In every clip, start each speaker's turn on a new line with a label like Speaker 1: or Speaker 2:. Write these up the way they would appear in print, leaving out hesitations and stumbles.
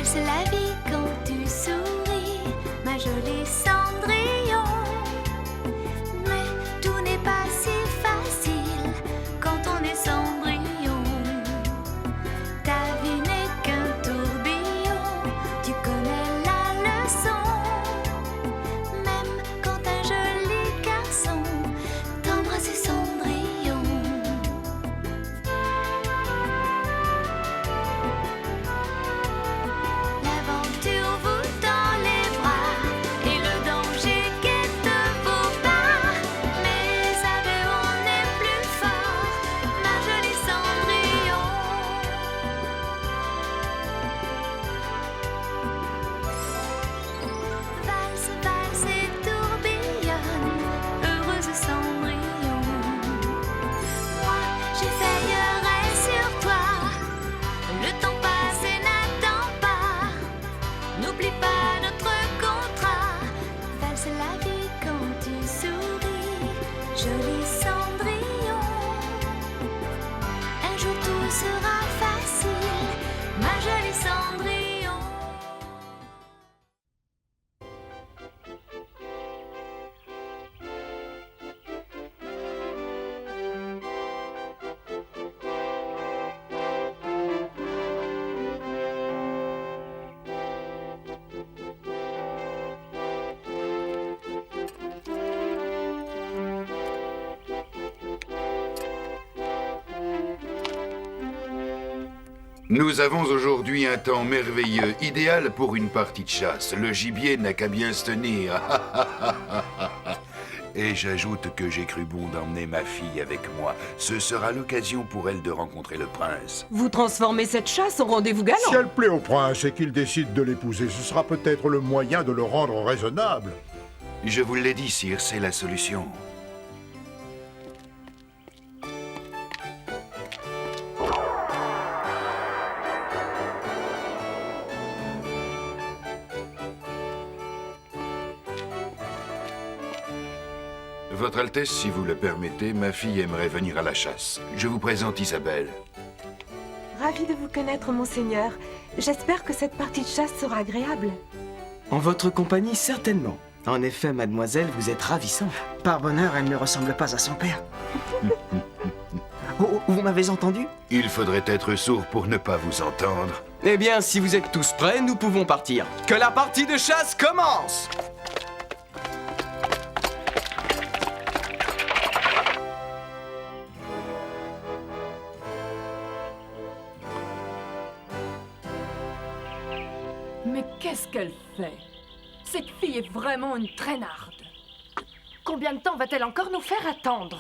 Speaker 1: Valse la vie quand tu souris, ma jolie Cendrillon. Mais tout n'est pas si facile quand on est Cendrillon. Ta vie n'est qu'un tourbillon, tu connais la leçon. Même quand un joli garçon t'embrasse Cendrillon. L'aventure vous tend les bras et le danger guette vos pas. Mais à deux on est plus fort, ma jolie Cendrillon. Valse, valse et tourbillonne, heureuse Cendrillon. Moi, je veillerai sur toi, le temps passe et n'attend pas. N'oublie pas notre contrat, valse la vie quand tu souris, joli Cendrillon. Un jour tout sera facile, ma jolie Cendrillon.
Speaker 2: Nous avons aujourd'hui un temps merveilleux, idéal pour une partie de chasse. Le gibier n'a qu'à bien se tenir. Et j'ajoute que j'ai cru bon d'emmener ma fille avec moi. Ce sera l'occasion pour elle de rencontrer le prince.
Speaker 3: Vous transformez cette chasse en rendez-vous galant.
Speaker 4: Si elle plaît au prince et qu'il décide de l'épouser, ce sera peut-être le moyen de le rendre raisonnable.
Speaker 2: Je vous l'ai dit, sire, c'est la solution. Votre Altesse, si vous le permettez, ma fille aimerait venir à la chasse. Je vous présente Isabelle.
Speaker 3: Ravi de vous connaître, monseigneur. J'espère que cette partie de chasse sera agréable.
Speaker 5: En votre compagnie, certainement. En effet, mademoiselle, vous êtes ravissante.
Speaker 6: Par bonheur, elle ne ressemble pas à son père. Oh, vous m'avez entendu?
Speaker 2: Il faudrait être sourd pour ne pas vous entendre.
Speaker 5: Eh bien, si vous êtes tous prêts, nous pouvons partir. Que la partie de chasse commence!
Speaker 7: Mais qu'est-ce qu'elle fait? Cette fille est vraiment une traînarde. Combien de temps va-t-elle encore nous faire attendre?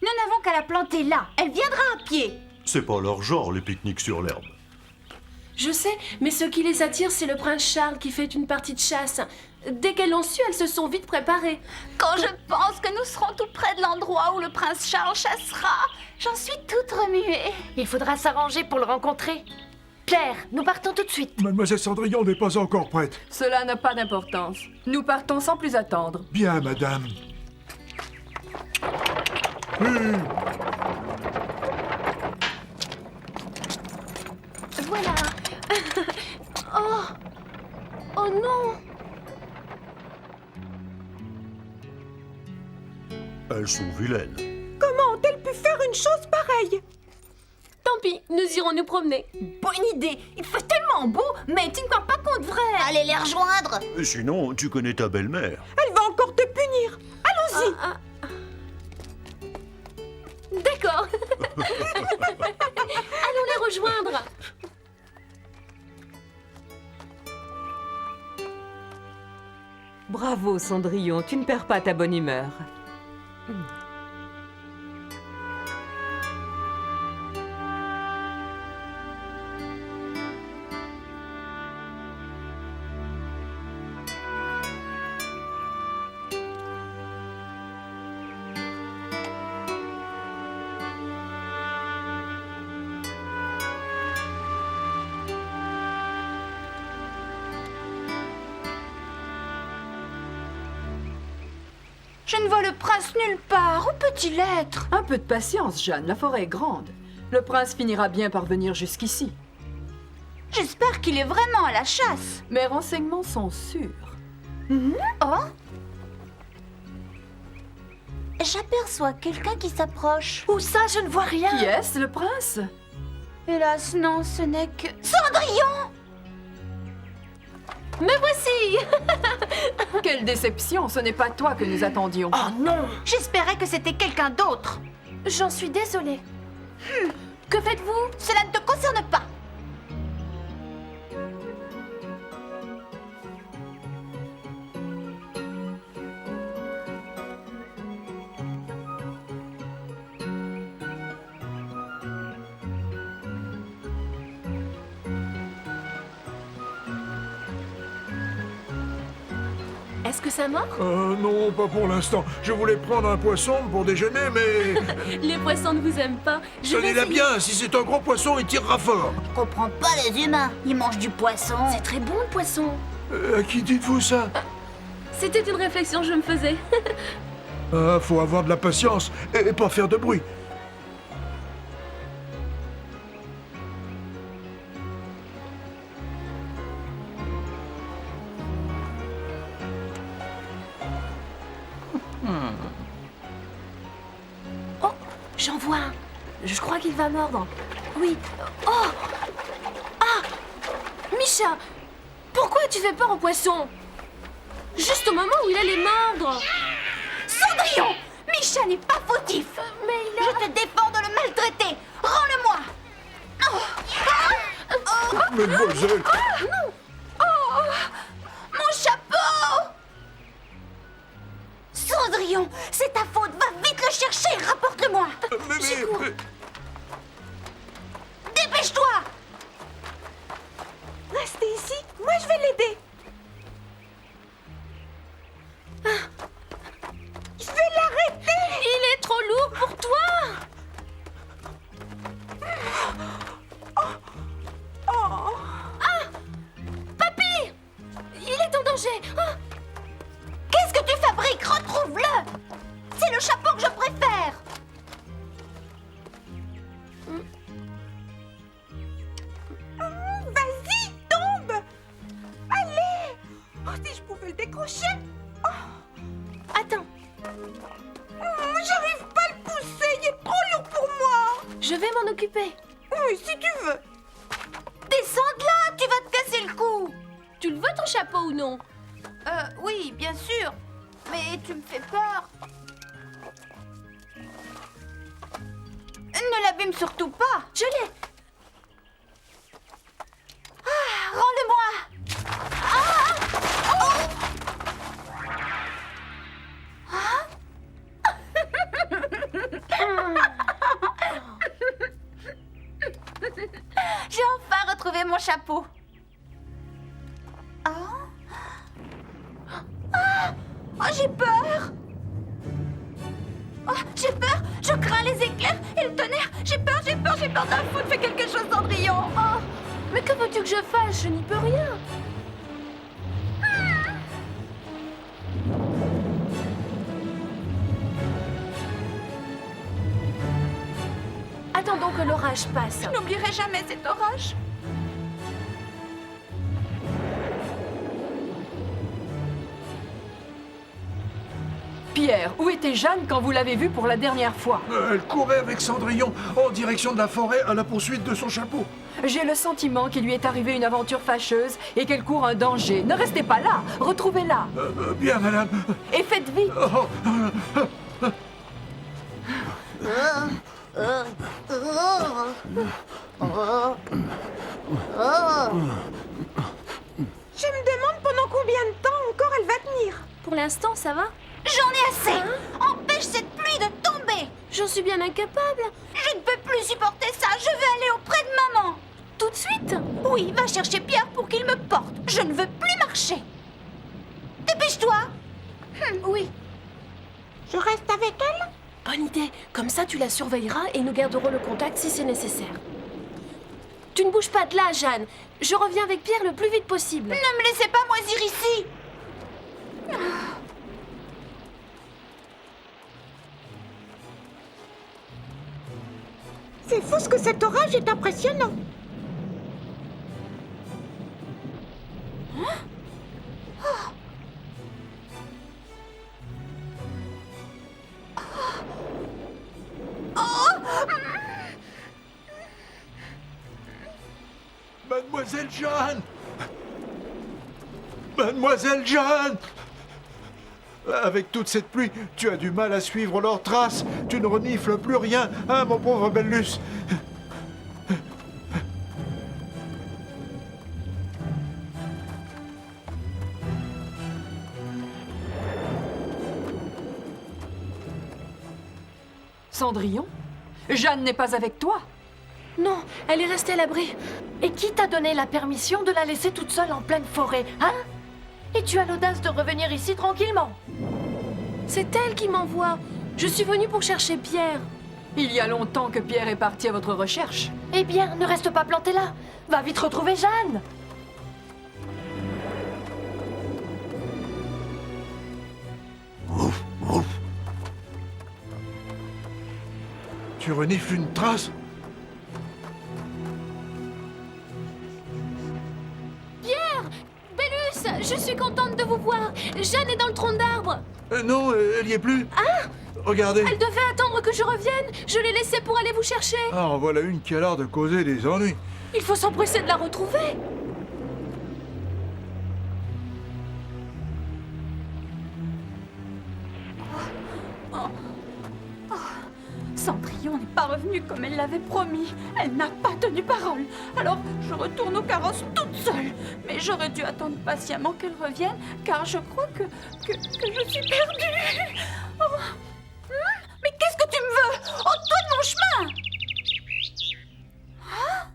Speaker 8: Nous n'avons qu'à la planter là. Elle viendra à pied.
Speaker 9: C'est pas leur genre, les pique-niques sur l'herbe.
Speaker 10: Je sais, mais ce qui les attire, c'est le prince Charles qui fait une partie de chasse. Dès qu'elles l'ont su, elles se sont vite préparées.
Speaker 8: Quand je pense que nous serons tout près de l'endroit où le prince Charles chassera, j'en suis toute remuée.
Speaker 10: Il faudra s'arranger pour le rencontrer. Claire, nous partons tout de suite.
Speaker 4: Mademoiselle Cendrillon n'est pas encore prête.
Speaker 7: Cela n'a pas d'importance. Nous partons sans plus attendre.
Speaker 4: Bien, madame.
Speaker 10: Voilà. Oh. Oh non.
Speaker 9: Elles sont vilaines.
Speaker 3: Comment ont-elles pu faire une chose pareille?
Speaker 10: Tant pis, nous irons nous promener.
Speaker 8: Bonne idée. Il fait tellement beau, mais tu ne crois pas qu'on devrait... Allez les rejoindre.
Speaker 9: Sinon, tu connais ta belle-mère.
Speaker 3: Elle va encore te punir. Allons-y.
Speaker 10: D'accord. Allons les rejoindre.
Speaker 3: Bravo, Cendrillon, tu ne perds pas ta bonne humeur.
Speaker 8: Je ne vois le prince nulle part. Où peut-il être?
Speaker 7: Un peu de patience, Jeanne. La forêt est grande. Le prince finira bien par venir jusqu'ici.
Speaker 8: J'espère qu'il est vraiment à la chasse.
Speaker 7: Mes renseignements sont sûrs.
Speaker 8: Oh? J'aperçois quelqu'un qui s'approche.
Speaker 10: Où ça, je ne vois rien.
Speaker 7: Qui est-ce, le prince?
Speaker 8: Hélas, non, ce n'est que... Cendrillon!
Speaker 10: Me voici.
Speaker 7: Quelle déception, ce n'est pas toi que nous attendions.
Speaker 10: Oh non.
Speaker 8: J'espérais que c'était quelqu'un d'autre.
Speaker 10: J'en suis désolée. Que faites-vous?
Speaker 8: Cela ne te concerne pas.
Speaker 10: Est-ce que ça mord?
Speaker 4: Non, pas pour l'instant. Je voulais prendre un poisson pour déjeuner, mais...
Speaker 10: Les poissons ne vous aiment pas. Je vais
Speaker 4: Tenez-la
Speaker 10: essayer.
Speaker 4: bien, si c'est un gros poisson, il tirera fort.
Speaker 8: Je comprends pas les humains. Ils mangent du poisson.
Speaker 10: C'est très bon le poisson.
Speaker 4: À qui dites-vous ça?
Speaker 10: C'était une réflexion que je me faisais.
Speaker 4: Faut avoir de la patience et pas faire de bruit.
Speaker 10: Oh, j'en vois un. Je crois qu'il va mordre. Oui. Oh! Ah! Misha! Pourquoi tu fais peur au poisson? Juste au moment où il allait mordre.
Speaker 8: Cendrillon! Misha n'est pas fautif.
Speaker 10: Mais il a...
Speaker 8: Je te défends de le maltraiter. Rends-le-moi.
Speaker 4: Mademoiselle,
Speaker 8: Mon chapeau! Cendrillon, c'est ta faute. Va vite le chercher. Rapporte-le-moi.
Speaker 4: mais-
Speaker 8: Dépêche-toi.
Speaker 3: Restez ici, moi je vais l'aider. Je vais l'arrêter.
Speaker 10: Il est trop lourd pour toi. Ah! Papy! Il est en danger. Ah!
Speaker 8: Qu'est-ce que tu fabriques? Retrouve-le. C'est le chapeau que je préfère.
Speaker 3: Vas-y, tombe. Allez. Oh, si je pouvais le décrocher.
Speaker 10: Attends,
Speaker 3: J'arrive pas à le pousser, il est trop lourd pour moi.
Speaker 10: je vais m'en occuper.
Speaker 3: Oui, si tu veux.
Speaker 8: Descends de là, tu vas te casser le cou.
Speaker 10: Tu le veux ton chapeau ou non?
Speaker 8: Oui, bien sûr. Mais tu me fais peur. Ne l'abîme surtout pas.
Speaker 10: Je l'ai.
Speaker 8: Rends-le-moi. J'ai enfin retrouvé mon chapeau. Oh, j'ai peur. Oh, j'ai peur. Je crains les éclairs et le tonnerre. J'ai peur d'un foot. Fais quelque chose, Cendrillon. Oh.
Speaker 10: Mais que veux-tu que je fasse? Je n'y peux rien. Attendons que l'orage passe.
Speaker 8: Je n'oublierai jamais cet orage.
Speaker 7: Pierre, où était Jeanne quand vous l'avez vue pour la dernière fois?
Speaker 4: Elle courait avec Cendrillon en direction de la forêt à la poursuite de son chapeau.
Speaker 7: J'ai le sentiment qu'il lui est arrivé une aventure fâcheuse et qu'elle court un danger. Ne restez pas là, retrouvez-la.
Speaker 4: Bien, madame.
Speaker 7: Et faites vite.
Speaker 3: Je me demande pendant combien de temps encore elle va tenir.
Speaker 10: Pour l'instant, ça va?
Speaker 8: J'en ai assez. Empêche cette pluie de tomber.
Speaker 10: J'en suis bien incapable.
Speaker 8: Je ne peux plus supporter ça. Je veux aller auprès de maman.
Speaker 10: Tout de suite?
Speaker 8: Oui, va chercher Pierre pour qu'il me porte. Je ne veux plus marcher. Dépêche-toi.
Speaker 10: Oui.
Speaker 3: Je reste avec elle?
Speaker 10: Bonne idée. Comme ça, tu la surveilleras et nous garderons le contact si c'est nécessaire. Tu ne bouges pas de là, Jeanne. Je reviens avec Pierre le plus vite possible.
Speaker 8: Ne me laissez pas moisir ici.
Speaker 3: C'est fou ce que cet orage est impressionnant.
Speaker 4: Mademoiselle Jeanne! Mademoiselle Jeanne! Avec toute cette pluie, tu as du mal à suivre leurs traces. Tu ne renifles plus rien, hein, mon pauvre Bellus?
Speaker 7: Cendrillon? Jeanne n'est pas avec toi?
Speaker 10: Non, elle est restée à l'abri. Et qui t'a donné la permission de la laisser toute seule en pleine forêt, hein? Et tu as l'audace de revenir ici tranquillement. C'est elle qui m'envoie. Je suis venue pour chercher Pierre.
Speaker 7: Il y a longtemps que Pierre est parti à votre recherche.
Speaker 10: Eh bien, ne reste pas planté là. Va vite retrouver Jeanne.
Speaker 4: Tu renifles une trace?
Speaker 10: Bellus, je suis contente de vous voir. Jeanne est dans le tronc d'arbre.
Speaker 4: Non, elle y est plus. Ah! Regardez.
Speaker 10: Elle devait attendre que je revienne. Je l'ai laissée pour aller vous chercher.
Speaker 4: Ah, en voilà une qui a l'air de causer des ennuis.
Speaker 10: Il faut s'empresser de la retrouver.
Speaker 8: Cendrillon n'est pas revenue comme elle l'avait promis. Elle n'a pas tenu parole. Alors, je retourne au carrosse toute seule. Mais j'aurais dû attendre patiemment qu'elle revienne, car je crois que je suis perdue. Oh. Mais qu'est-ce que tu me veux? Ôte-toi de mon chemin! Hein?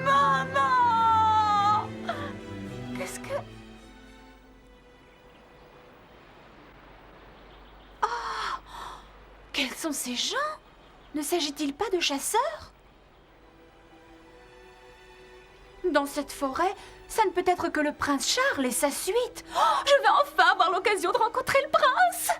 Speaker 8: Maman! Qu'est-ce que... Oh! Quels sont ces gens? Ne s'agit-il pas de chasseurs? Dans cette forêt, ça ne peut être que le prince Charles et sa suite. Oh, je vais enfin avoir l'occasion de rencontrer le prince!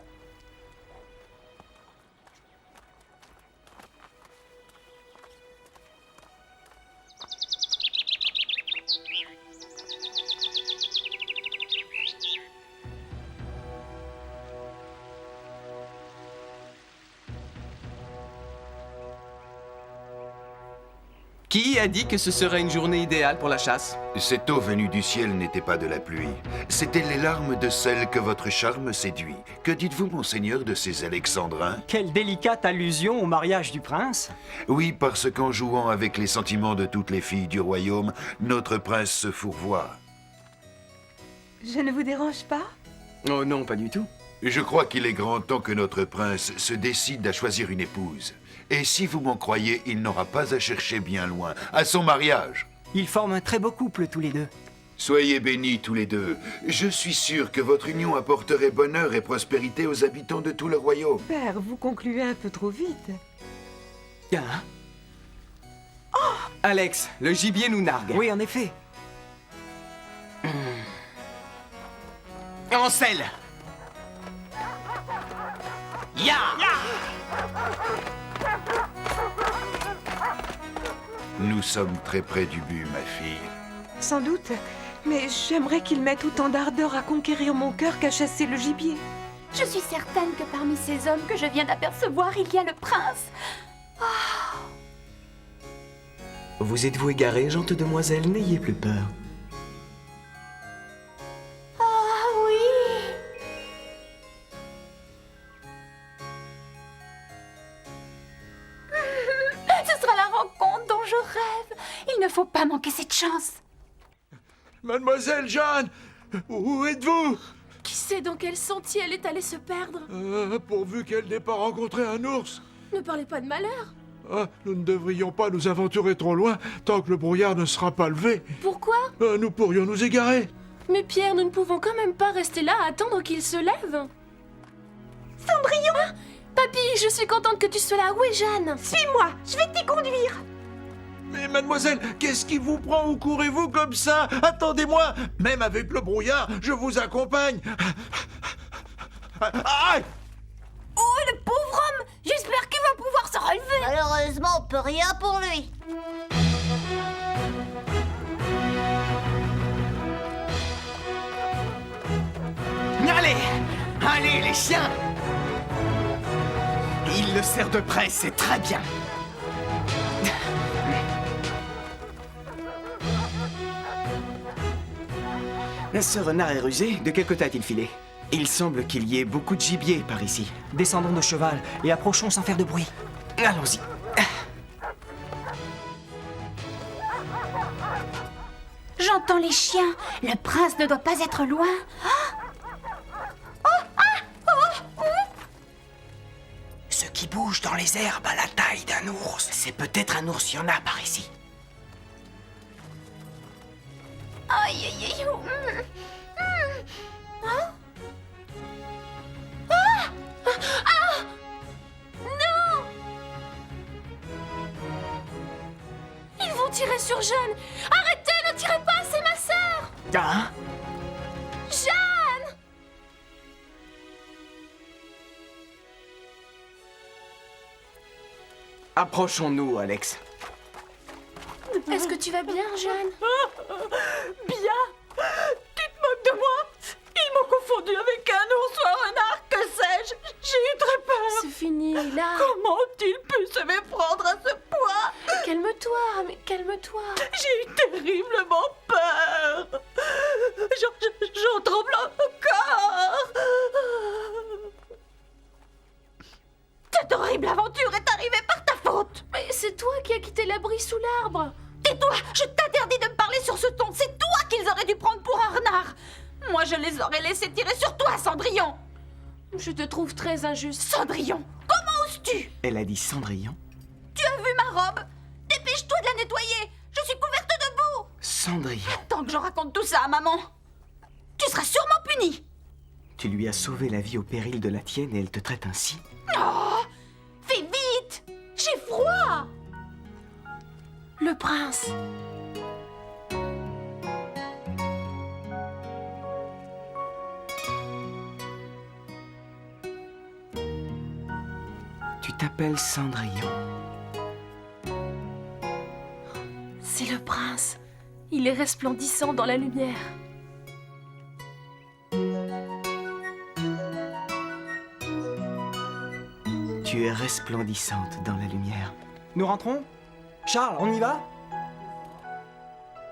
Speaker 5: Qui a dit que ce serait une journée idéale pour la chasse?
Speaker 2: Cette eau venue du ciel n'était pas de la pluie. C'étaient les larmes de celle que votre charme séduit. Que dites-vous, monseigneur, de ces alexandrins?
Speaker 6: Quelle délicate allusion au mariage du prince.
Speaker 2: Oui, parce qu'en jouant avec les sentiments de toutes les filles du royaume, notre prince se fourvoie.
Speaker 3: Je ne vous dérange pas?
Speaker 5: Oh non, pas du tout.
Speaker 2: Je crois qu'il est grand temps que notre prince se décide à choisir une épouse. Et si vous m'en croyez, il n'aura pas à chercher bien loin, à son mariage.
Speaker 6: Ils forment un très beau couple tous les deux.
Speaker 2: Soyez bénis tous les deux. Je suis sûr que votre union apporterait bonheur et prospérité aux habitants de tout le royaume.
Speaker 3: Père, vous concluez un peu trop vite.
Speaker 5: Tiens. Alex, le gibier nous nargue.
Speaker 6: Oui, en effet.
Speaker 5: En selle. Ya!
Speaker 2: Nous sommes très près du but, ma fille.
Speaker 3: Sans doute, mais j'aimerais qu'il mette autant d'ardeur à conquérir mon cœur qu'à chasser le gibier.
Speaker 8: Je suis certaine que parmi ces hommes que je viens d'apercevoir, il y a le prince.
Speaker 5: Vous êtes-vous égarée, gentille demoiselle? N'ayez plus peur.
Speaker 8: Ah oui! Ce sera la rencontre dont je rêve. Il ne faut pas manquer cette chance.
Speaker 4: Mademoiselle Jeanne! Où êtes-vous?
Speaker 10: Qui sait dans quel sentier elle est allée se perdre?
Speaker 4: Pourvu qu'elle n'ait pas rencontré un ours.
Speaker 10: Ne parlez pas de malheur.
Speaker 4: Ah, nous ne devrions pas nous aventurer trop loin tant que le brouillard ne sera pas levé.
Speaker 10: Pourquoi?
Speaker 4: Nous pourrions nous égarer.
Speaker 10: Mais Pierre, nous ne pouvons quand même pas rester là à attendre qu'il se lève.
Speaker 8: Cendrillon!
Speaker 10: Ah, papy, je suis contente que tu sois là. Où est Jeanne?
Speaker 8: Suis-moi, je vais t'y conduire.
Speaker 4: Mais mademoiselle, qu'est-ce qui vous prend? Où courez-vous comme ça? Attendez-moi. Même avec le brouillard, je vous accompagne. Aïe!
Speaker 8: Oh, le pauvre homme! J'espère qu'il va pouvoir se relever. Malheureusement, on peut rien pour lui.
Speaker 5: Allez, les chiens! Il le sert de presse, c'est très bien. Ce renard est rusé. De quel côté a-t-il filé? Il semble qu'il y ait beaucoup de gibier par ici.
Speaker 6: Descendons de cheval et approchons sans faire de bruit.
Speaker 5: Allons-y.
Speaker 8: J'entends les chiens. Le prince ne doit pas être loin.
Speaker 5: Ce qui bouge dans les herbes à la taille d'un ours, c'est peut-être un ours, il y en a par ici.
Speaker 8: Aïe, aïe, aïe. Hein?
Speaker 10: Non! Ils vont tirer sur Jeanne! Arrêtez, ne tirez pas, c'est ma sœur!
Speaker 5: Hein?
Speaker 10: Jeanne!
Speaker 5: Approchons-nous, Alex.
Speaker 10: Est-ce que tu vas bien, Jeanne?
Speaker 8: Bien. Tu te moques de moi? Ils m'ont confondu avec un ours ou un renard, que sais-je? J'ai eu très peur.
Speaker 10: C'est fini, là.
Speaker 8: Comment ont-ils pu se méprendre à ce point?
Speaker 10: Calme-toi, mais calme-toi.
Speaker 8: J'ai eu terriblement peur. J'en tremble encore. Cette horrible aventure est arrivée par ta faute.
Speaker 10: Mais c'est toi qui as quitté l'abri sous l'arbre.
Speaker 8: Tais-toi, je t'interdis de me parler sur ce ton. C'est toi qu'ils auraient dû prendre pour un renard. Moi, je les aurais laissés tirer sur toi, Cendrillon.
Speaker 10: Je te trouve très injuste.
Speaker 8: Cendrillon, comment oses-tu?
Speaker 5: Elle a dit Cendrillon?
Speaker 8: Tu as vu ma robe? Dépêche-toi de la nettoyer. Je suis couverte de boue.
Speaker 5: Cendrillon.
Speaker 8: Tant que je raconte tout ça à maman, tu seras sûrement puni.
Speaker 5: Tu lui as sauvé la vie au péril de la tienne et elle te traite ainsi?
Speaker 8: Oh, fais vite. J'ai froid.
Speaker 10: Le prince.
Speaker 5: Tu t'appelles Cendrillon.
Speaker 10: C'est le prince. Il est resplendissant dans la lumière.
Speaker 5: Tu es resplendissante dans la lumière.
Speaker 6: Nous rentrons? Charles, on y va?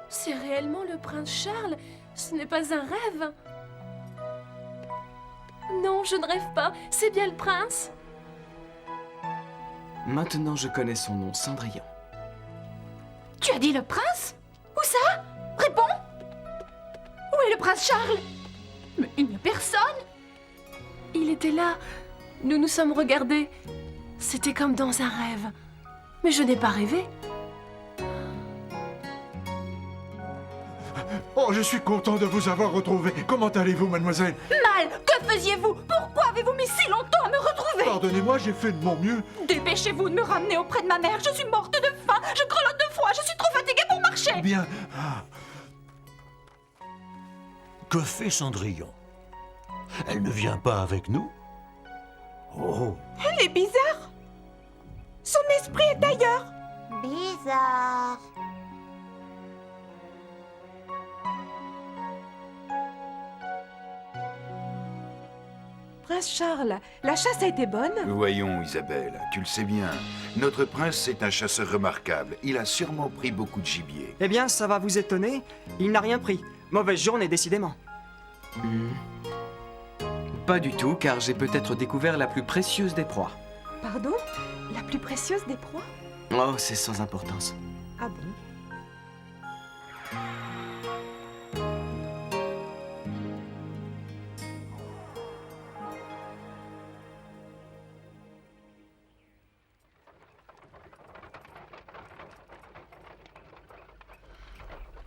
Speaker 10: C'est réellement le prince Charles. Ce n'est pas un rêve. Non, je ne rêve pas. C'est bien le prince.
Speaker 5: Maintenant, je connais son nom, Cendrillon.
Speaker 8: Tu as dit le prince? Où ça? Réponds. Où est le prince Charles? Mais il n'y a personne.
Speaker 10: Il était là. Nous nous sommes regardés. C'était comme dans un rêve. Mais je n'ai pas rêvé.
Speaker 4: Oh, je suis content de vous avoir retrouvé. Comment allez-vous, mademoiselle?
Speaker 8: Mal. Que faisiez-vous? Pourquoi avez-vous mis si longtemps à me retrouver?
Speaker 4: Pardonnez-moi, j'ai fait de mon mieux.
Speaker 8: Dépêchez-vous de me ramener auprès de ma mère. Je suis morte de faim. Je grelotte de froid. Je suis trop fatiguée pour marcher.
Speaker 4: Bien.
Speaker 9: Que fait Cendrillon? Elle ne vient pas avec nous? Oh,
Speaker 3: Elle est bizarre. Son esprit est ailleurs.
Speaker 8: Bizarre.
Speaker 3: Prince Charles, la chasse a été bonne?
Speaker 2: Voyons, Isabelle, tu le sais bien. Notre prince est un chasseur remarquable. Il a sûrement pris beaucoup de gibier.
Speaker 6: Eh bien, ça va vous étonner. Il n'a rien pris. Mauvaise journée, décidément.
Speaker 5: Pas du tout, car j'ai peut-être découvert la plus précieuse des proies.
Speaker 3: Pardon? La plus précieuse des proies?
Speaker 5: Oh, c'est sans importance.
Speaker 3: Ah bon?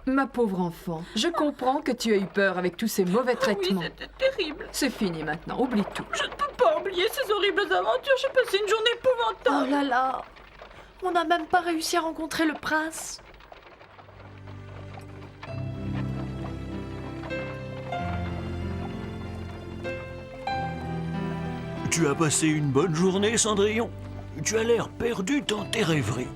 Speaker 7: Ma pauvre enfant, je comprends que tu aies eu peur avec tous ces mauvais traitements.
Speaker 8: Oui, c'était terrible.
Speaker 7: C'est fini maintenant, oublie tout.
Speaker 8: Je ne peux pas oublier ces horribles aventures. J'ai passé une journée épouvantable.
Speaker 10: Oh là là. On n'a même pas réussi à rencontrer le prince.
Speaker 9: tu as passé une bonne journée, Cendrillon? Tu as l'air perdu dans tes rêveries.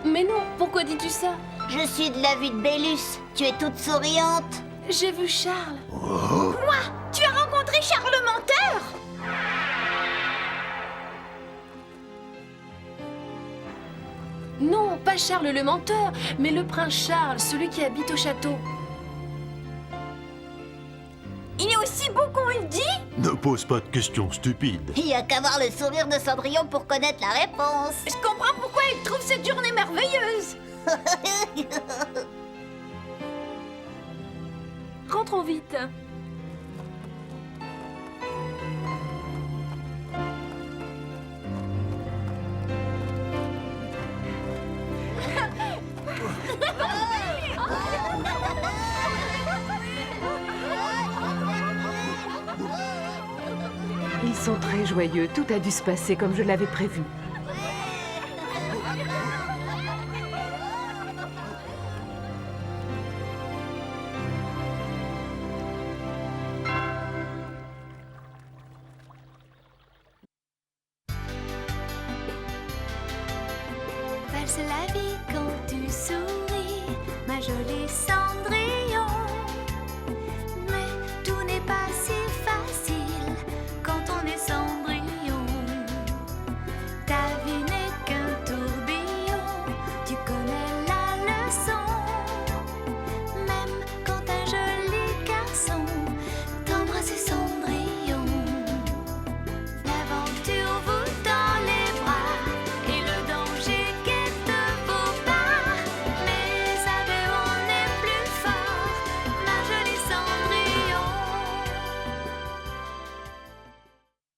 Speaker 10: Mais non, pourquoi dis-tu ça?
Speaker 11: Je suis de la vue de Bélus. Tu es toute souriante.
Speaker 10: J'ai vu Charles.
Speaker 11: Quoi? Tu as rencontré Charles le Menteur?
Speaker 10: menteur! Non, pas Charles le menteur, mais le prince Charles, celui qui habite au château.
Speaker 8: Il est aussi beau qu'on le dit?
Speaker 9: Ne pose pas de questions stupides.
Speaker 11: Il y a qu'à voir le sourire de Cendrillon pour connaître la réponse.
Speaker 8: Je comprends pourquoi il trouve cette journée merveilleuse.
Speaker 10: Rentrons vite.
Speaker 3: Ils sont très joyeux. Tout a dû se passer comme je l'avais prévu.
Speaker 1: Valse la vie quand tu souris, ma jolie Cendrillon. Mais tout n'est pas si